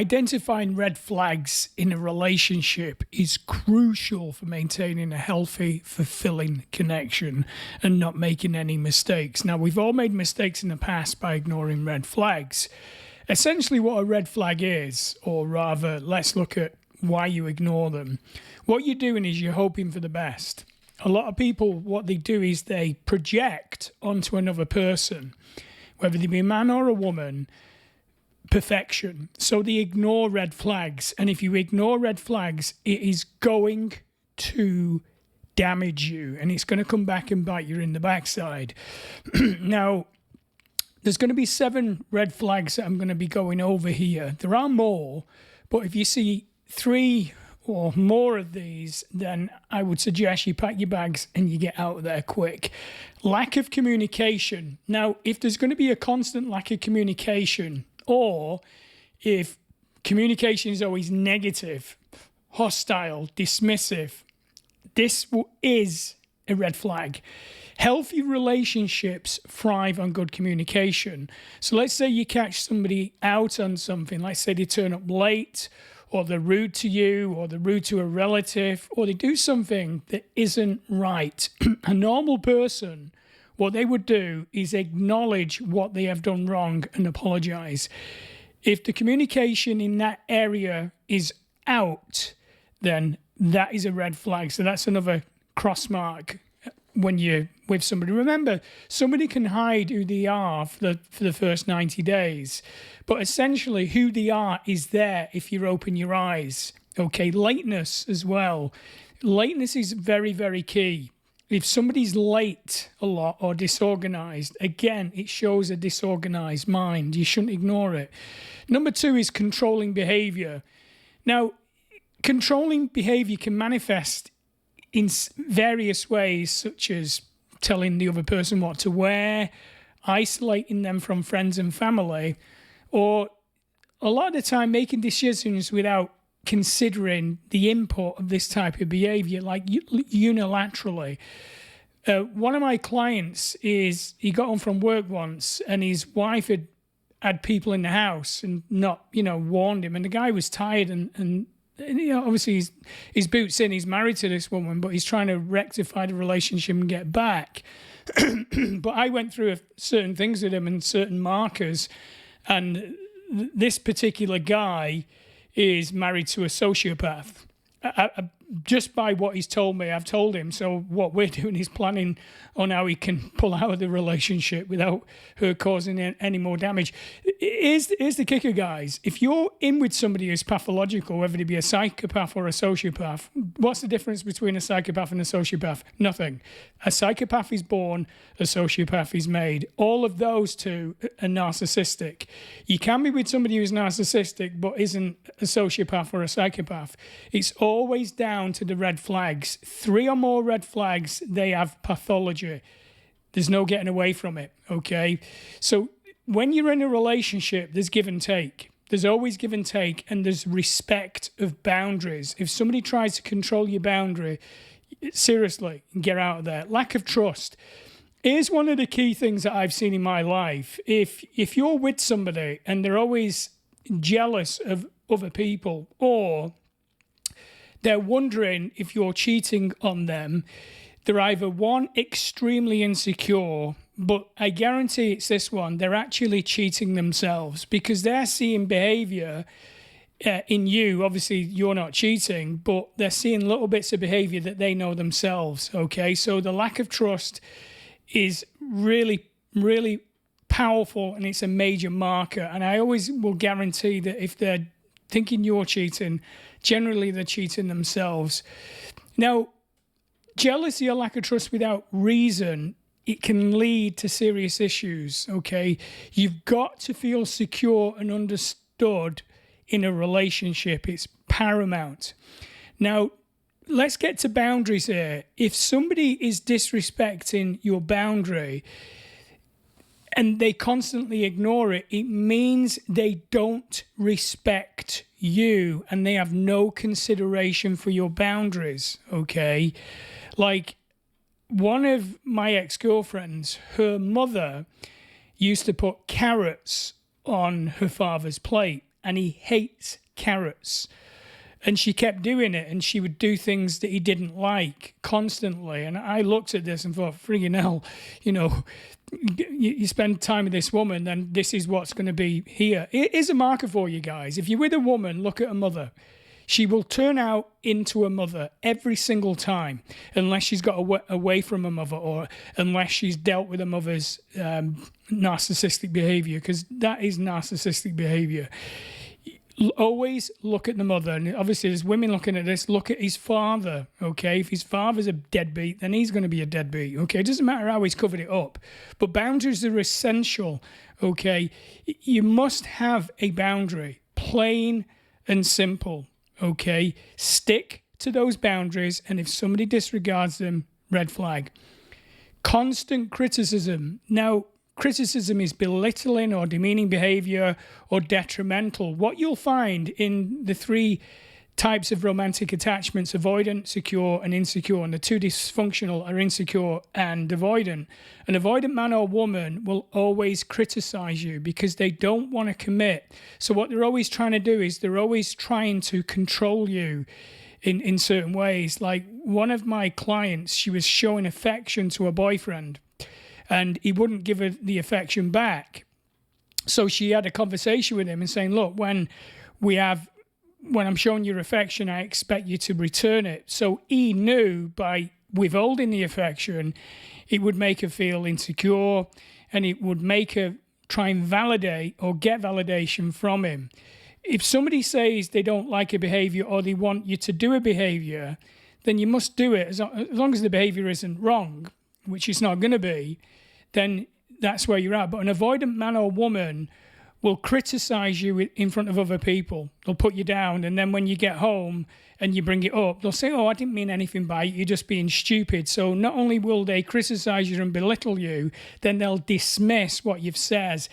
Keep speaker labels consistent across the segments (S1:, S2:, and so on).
S1: Identifying red flags in a relationship is crucial for maintaining a healthy, fulfilling connection and not making any mistakes. Now, we've all made mistakes in the past by ignoring red flags. Essentially, what a red flag is, or rather, let's look at why you ignore them. What you're doing is you're hoping for the best. A lot of people, what they do is they project onto another person, whether they be a man or a woman, perfection. So they ignore red flags. And if you ignore red flags, it is going to damage you and it's going to come back and bite you in the backside. Now, there's going to be 7 red flags that I'm going to be going over here. There are more, but if you see 3 or more of these, then I would suggest you pack your bags and you get out of there quick. Lack of communication. Now, if there's going to be a constant lack of communication, or if communication is always negative, hostile, dismissive, this is a red flag. Healthy relationships thrive on good communication. So let's say you catch somebody out on something. Let's say they turn up late, or they're rude to you, or they're rude to a relative, or they do something that isn't right. A normal person, what they would do is acknowledge what they have done wrong and apologize. If the communication in that area is out, then that is a red flag. So that's another cross mark when you're with somebody. Remember, somebody can hide who they are for the first 90 days. But essentially, who they are is there if you open your eyes. Okay, lateness as well. Lateness is very, very key. If somebody's late a lot or disorganized, again, it shows a disorganized mind. You shouldn't ignore it. Number 2 is controlling behavior. Now, controlling behavior can manifest in various ways, such as telling the other person what to wear, isolating them from friends and family, or a lot of the time making decisions without considering the input of this type of behavior, like unilaterally. One of my clients he got home from work once and his wife had people in the house and not, warned him. And the guy was tired and obviously his boots in, he's married to this woman, but he's trying to rectify the relationship and get back. But I went through certain things with him and certain markers. And this particular guy is married to a sociopath. Just by what he's told me, I've told him. So what we're doing is planning on how he can pull out of the relationship without her causing any more damage. Here's the kicker, guys. If you're in with somebody who's pathological, whether it be a psychopath or a sociopath, what's the difference between a psychopath and a sociopath? Nothing. A psychopath is born, a sociopath is made. All of those two are narcissistic. You can be with somebody who's narcissistic but isn't a sociopath or a psychopath. It's always down to the red flags. 3 or more red flags, they have pathology. There's no getting away from it, okay? So when you're in a relationship, there's give and take. There's always give and take, and there's respect of boundaries. If somebody tries to control your boundary, seriously, get out of there. Lack of trust. Here's one of the key things that I've seen in my life. If you're with somebody and they're always jealous of other people, or they're wondering if you're cheating on them, they're either one, extremely insecure, but I guarantee it's this one, they're actually cheating themselves because they're seeing behavior in you. Obviously, you're not cheating, but they're seeing little bits of behavior that they know themselves, okay? So the lack of trust is really, really powerful, and it's a major marker. And I always will guarantee that if they're thinking you're cheating, generally they're cheating themselves. Now, jealousy or lack of trust without reason, it can lead to serious issues, okay? You've got to feel secure and understood in a relationship. It's paramount. Now, let's get to boundaries here. If somebody is disrespecting your boundary and they constantly ignore it, it means they don't respect you and they have no consideration for your boundaries, okay? Like, one of my ex-girlfriends, her mother used to put carrots on her father's plate. and he hates carrots. And she kept doing it, and she would do things that he didn't like constantly. And I looked at this and thought, friggin' hell, you spend time with this woman, then this is what's going to be here. It is a marker for you guys. If you're with a woman, look at a mother. She will turn out into a mother every single time, unless she's got away from a mother, or unless she's dealt with a mother's narcissistic behavior, because that is narcissistic behavior. Always look at the mother, and obviously there's women looking at this. Look at his father, okay? If his father's a deadbeat, then he's going to be a deadbeat, okay? It doesn't matter how he's covered it up, but boundaries are essential, okay? You must have a boundary, plain and simple, okay? Stick to those boundaries, and if somebody disregards them, red flag. Constant criticism. Now, criticism is belittling or demeaning behavior or detrimental. What you'll find in the 3 types of romantic attachments, avoidant, secure, and insecure, and the 2 dysfunctional are insecure and avoidant. An avoidant man or woman will always criticize you because they don't want to commit. So what they're always trying to do is they're always trying to control you in certain ways. Like one of my clients, she was showing affection to a boyfriend, and he wouldn't give her the affection back. So she had a conversation with him and saying, look, when I'm showing you affection, I expect you to return it. So he knew by withholding the affection, it would make her feel insecure, and it would make her try and validate or get validation from him. If somebody says they don't like a behavior or they want you to do a behavior, then you must do it as long as the behavior isn't wrong, which it's not going to be. Then that's where you're at. But an avoidant man or woman will criticize you in front of other people. They'll put you down, and then when you get home and you bring it up, they'll say, oh, I didn't mean anything by it, you're just being stupid. So not only will they criticize you and belittle you, then they'll dismiss what you've said.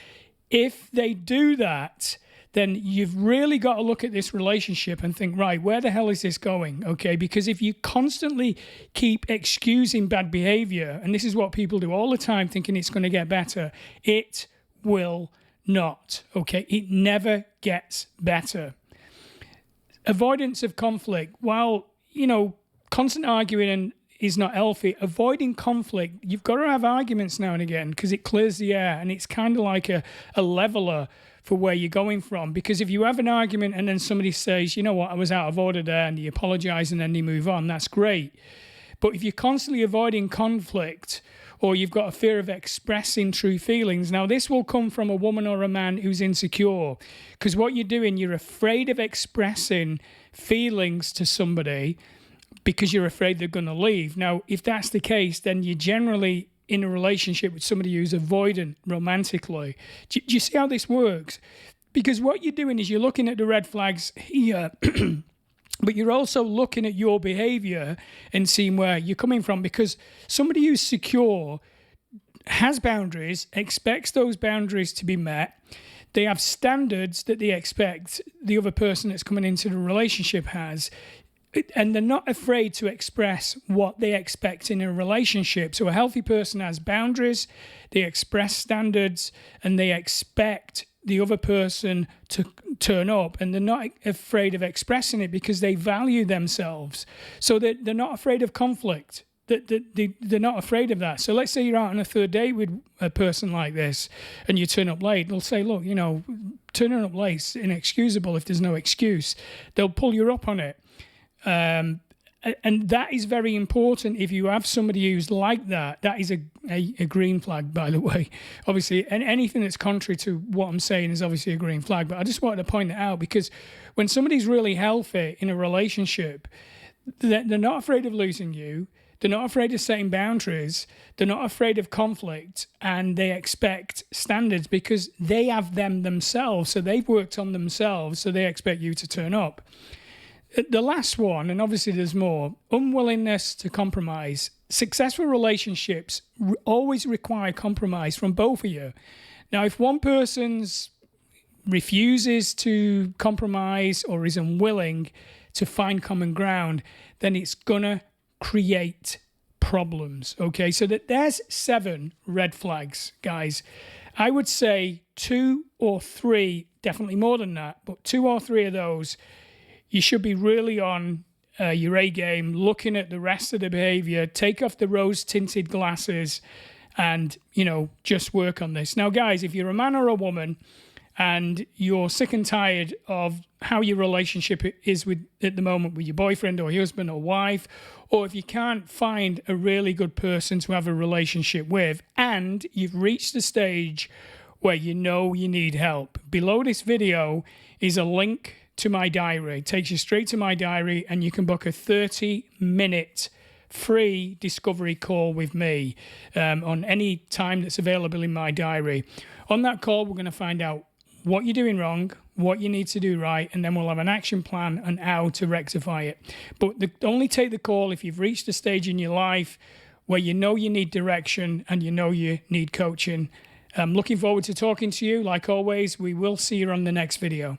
S1: If they do that, then you've really got to look at this relationship and think, right, where the hell is this going? Okay, because if you constantly keep excusing bad behavior, and this is what people do all the time, thinking it's going to get better, it will not. Okay, it never gets better. Avoidance of conflict. While, constant arguing is not healthy, avoiding conflict, you've got to have arguments now and again because it clears the air, and it's kind of like a leveler for where you're going from. Because if you have an argument and then somebody says, you know what, I was out of order there, and you apologize and then you move on, that's great. But if you're constantly avoiding conflict, or you've got a fear of expressing true feelings, now this will come from a woman or a man who's insecure, because what you're doing, you're afraid of expressing feelings to somebody because you're afraid they're going to leave. Now, if that's the case, then you're generally in a relationship with somebody who's avoidant romantically. Do you see how this works? Because what you're doing is you're looking at the red flags here, but you're also looking at your behavior and seeing where you're coming from. Because somebody who's secure has boundaries, expects those boundaries to be met. They have standards that they expect the other person that's coming into the relationship has. And they're not afraid to express what they expect in a relationship. So a healthy person has boundaries, they express standards, and they expect the other person to turn up. And they're not afraid of expressing it because they value themselves. So they're not afraid of conflict. They're not afraid of that. So let's say you're out on a third date with a person like this and you turn up late. They'll say, look, turning up late is inexcusable if there's no excuse. They'll pull you up on it. And that is very important. If you have somebody who's like that, that is a green flag, by the way. Obviously, and anything that's contrary to what I'm saying is obviously a green flag. But I just wanted to point that out, because when somebody's really healthy in a relationship, they're not afraid of losing you. They're not afraid of setting boundaries. They're not afraid of conflict, and they expect standards because they have them themselves. So they've worked on themselves, so they expect you to turn up. The last one, and obviously there's more, unwillingness to compromise. Successful relationships always require compromise from both of you. Now, if one person refuses to compromise or is unwilling to find common ground, then it's going to create problems. Okay, so there's 7 red flags, guys. I would say 2 or 3 definitely more than that, but 2 or 3 of those, you should be really on your A game, looking at the rest of the behavior, take off the rose-tinted glasses, and, just work on this. Now, guys, if you're a man or a woman and you're sick and tired of how your relationship is at the moment with your boyfriend or your husband or wife, or if you can't find a really good person to have a relationship with, and you've reached the stage where you need help, below this video is a link to my diary. It takes you straight to my diary, and you can book a 30-minute free discovery call with me on any time that's available in my diary. On that call, we're going to find out what you're doing wrong, what you need to do right, and then we'll have an action plan on how to rectify it. But only take the call if you've reached a stage in your life where you need direction and you need coaching. I'm looking forward to talking to you. Like always, we will see you on the next video.